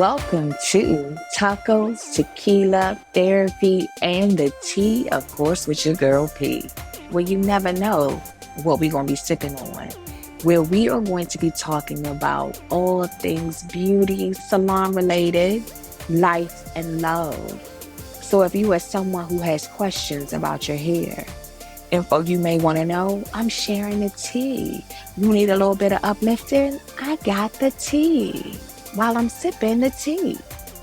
Welcome to Tacos, Tequila, Therapy, and the Tea, of course, with your girl P. Where you never know what we're going to be sipping on. Where we are going to be talking about all things beauty, salon related, life, and love. So if you are someone who has questions about your hair, info you may want to know, I'm sharing the tea. You need a little bit of uplifting? I got the tea while I'm sipping the tea.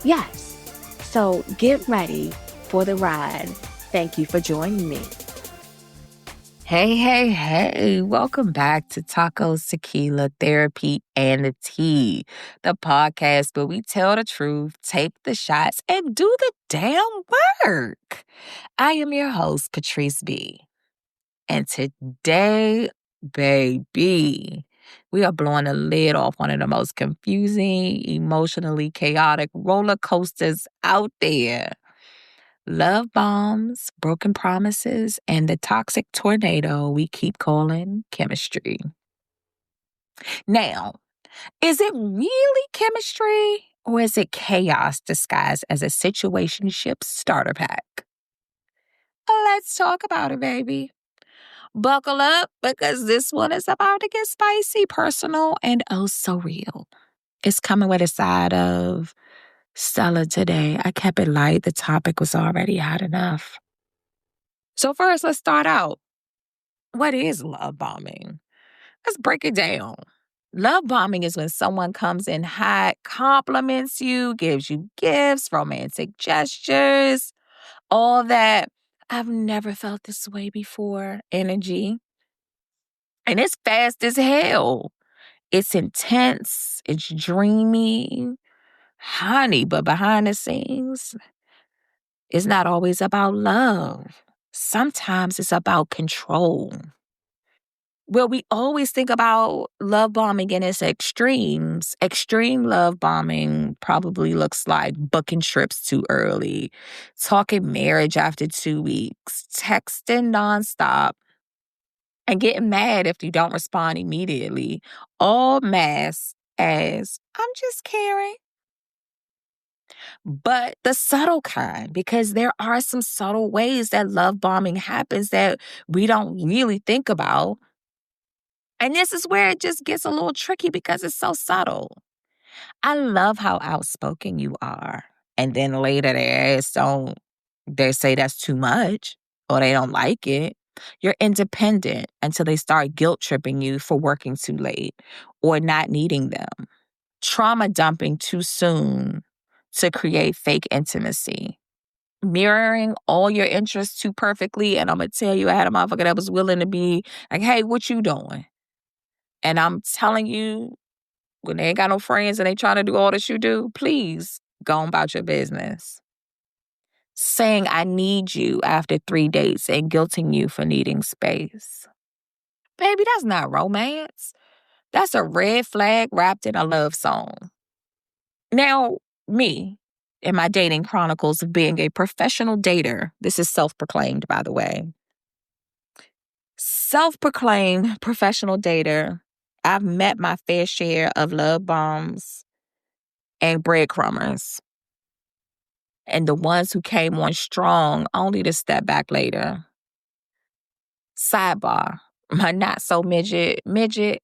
Yes. So get ready for the ride. Thank you for joining me. Hey. Welcome back to Tacos, Tequila, Therapy, and the Tea, the podcast where we tell the truth, take the shots, and do the damn work. I am your host, Patrice B. And today, baby, we are blowing the lid off one of the most confusing, emotionally chaotic roller coasters out there. Love bombs, broken promises, and the toxic tornado we keep calling chemistry. Now, is it really chemistry or is it chaos disguised as a situationship starter pack? Let's talk about it, baby. Buckle up because this one is about to get spicy, personal, and oh so real. It's coming with a side of Stella today. I kept it light. The topic was already hot enough. So first, let's start out. What is love bombing? Let's break it down. Love bombing is when someone comes in hot, compliments you, gives you gifts, romantic gestures, all that I've never felt this way before energy. And it's fast as hell. It's intense. It's dreamy. Honey, but behind the scenes, it's not always about love. Sometimes it's about control. Well, we always think about love bombing in its extremes. Extreme love bombing probably looks like booking trips too early, talking marriage after 2 weeks, texting nonstop, and getting mad if you don't respond immediately, all masked as, I'm just caring. But the subtle kind, because there are some subtle ways that love bombing happens that we don't really think about. And this is where it just gets a little tricky because it's so subtle. I love how outspoken you are. And then later they say that's too much or they don't like it. You're independent until they start guilt tripping you for working too late or not needing them. Trauma dumping too soon to create fake intimacy. Mirroring all your interests too perfectly. And I'm going to tell you, I had a motherfucker that was willing to be like, hey, what you doing? And I'm telling you, when they ain't got no friends and they trying to do all this you do, please go on about your business. Saying I need you after 3 dates and guilting you for needing space. Baby, that's not romance. That's a red flag wrapped in a love song. Now, me, in my dating chronicles of being a professional dater, this is self-proclaimed, by the way. Self-proclaimed professional dater, I've met my fair share of love bombs and breadcrumbers. And the ones who came on strong only to step back later. Sidebar. My not-so-midget,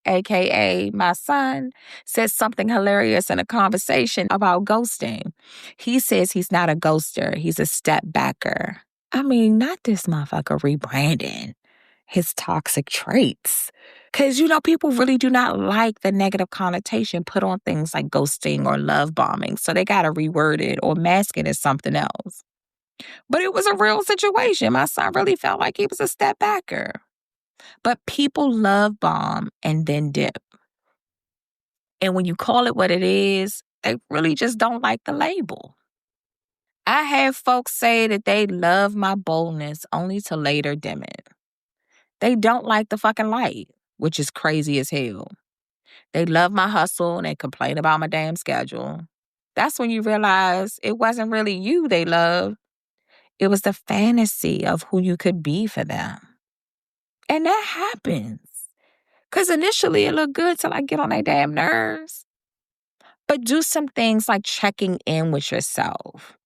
a.k.a. my son, said something hilarious in a conversation about ghosting. He says he's not a ghoster. He's a step-backer. I mean, not this motherfucker rebranding his toxic traits. Because, people really do not like the negative connotation put on things like ghosting or love bombing. So they got to reword it or mask it as something else. But it was a real situation. My son really felt like he was a step backer. But people love bomb and then dip. And when you call it what it is, they really just don't like the label. I have folks say that they love my boldness only to later dim it. They don't like the fucking light, which is crazy as hell. They love my hustle and they complain about my damn schedule. That's when you realize it wasn't really you they loved. It was the fantasy of who you could be for them. And that happens. Because initially it looked good till I get on their damn nerves. But do some things like checking in with yourself.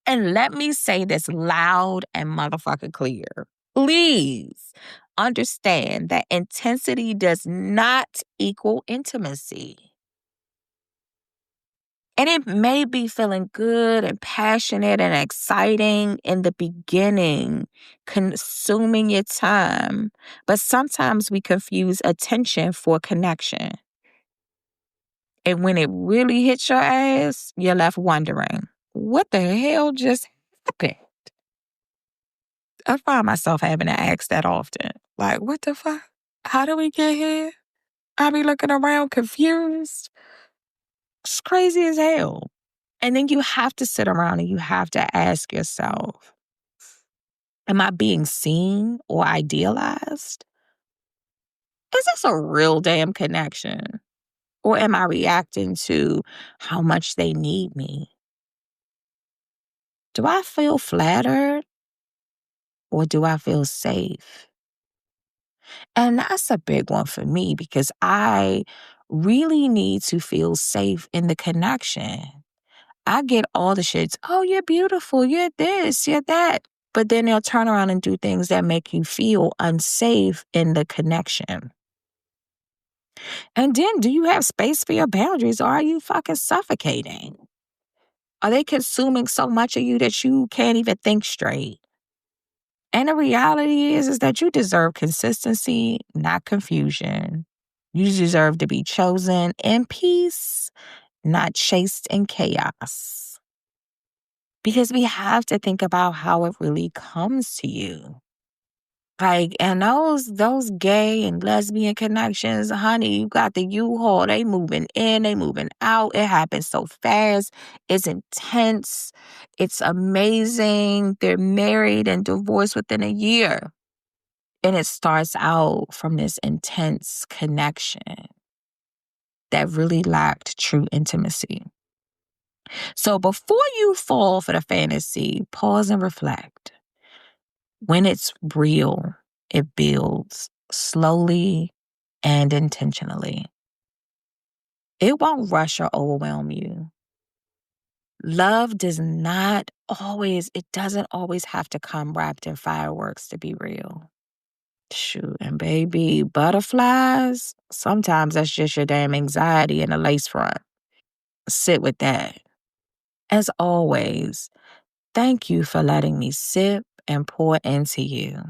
And let me say this loud and motherfucking clear. Please understand that intensity does not equal intimacy. And it may be feeling good and passionate and exciting in the beginning, consuming your time. But sometimes we confuse attention for connection. And when it really hits your ass, you're left wondering, what the hell just happened? I find myself having to ask that often. Like, what the fuck? How do we get here? I be looking around confused. It's crazy as hell. And then you have to sit around and you have to ask yourself, am I being seen or idealized? Is this a real damn connection? Or am I reacting to how much they need me? Do I feel flattered or do I feel safe? And that's a big one for me because I really need to feel safe in the connection. I get all the shits. Oh, you're beautiful. You're this, you're that. But then they'll turn around and do things that make you feel unsafe in the connection. And then do you have space for your boundaries or are you fucking suffocating? Are they consuming so much of you that you can't even think straight? And the reality is that you deserve consistency, not confusion. You deserve to be chosen in peace, not chased in chaos. Because we have to think about how it really comes to you. Like, and those gay and lesbian connections, honey, you got the U-Haul. They moving in, they moving out. It happens so fast. It's intense. It's amazing. They're married and divorced within a year. And it starts out from this intense connection that really lacked true intimacy. So before you fall for the fantasy, pause and reflect. When it's real, it builds slowly and intentionally. It won't rush or overwhelm you. Love doesn't always have to come wrapped in fireworks to be real. Shoot, and baby, butterflies, sometimes that's just your damn anxiety in a lace front. Sit with that. As always, thank you for letting me sip and pour into you.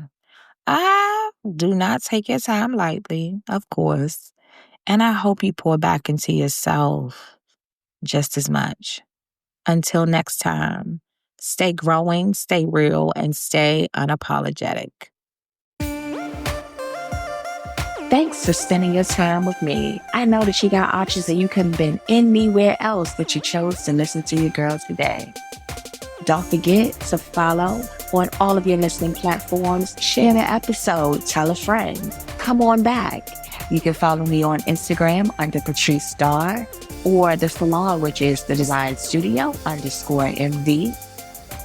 I do not take your time lightly, of course, and I hope you pour back into yourself just as much. Until next time, stay growing, stay real, and stay unapologetic. Thanks for spending your time with me. I know that you got options and you could have been anywhere else, but you chose to listen to your girl today. Don't forget to follow on all of your listening platforms. Share the episode. Tell a friend. Come on back. You can follow me on Instagram under Patrice Starr or the salon, which is the Design Studio _MD.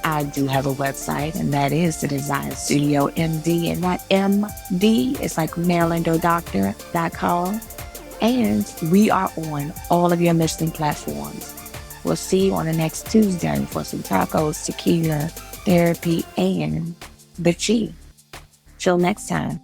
I do have a website, and that is the Design Studio MD, and that MD is like marylandodoctor.com. And we are on all of your listening platforms. We'll see you on the next Tuesday for some tacos, tequila, therapy, and the chi. Till next time.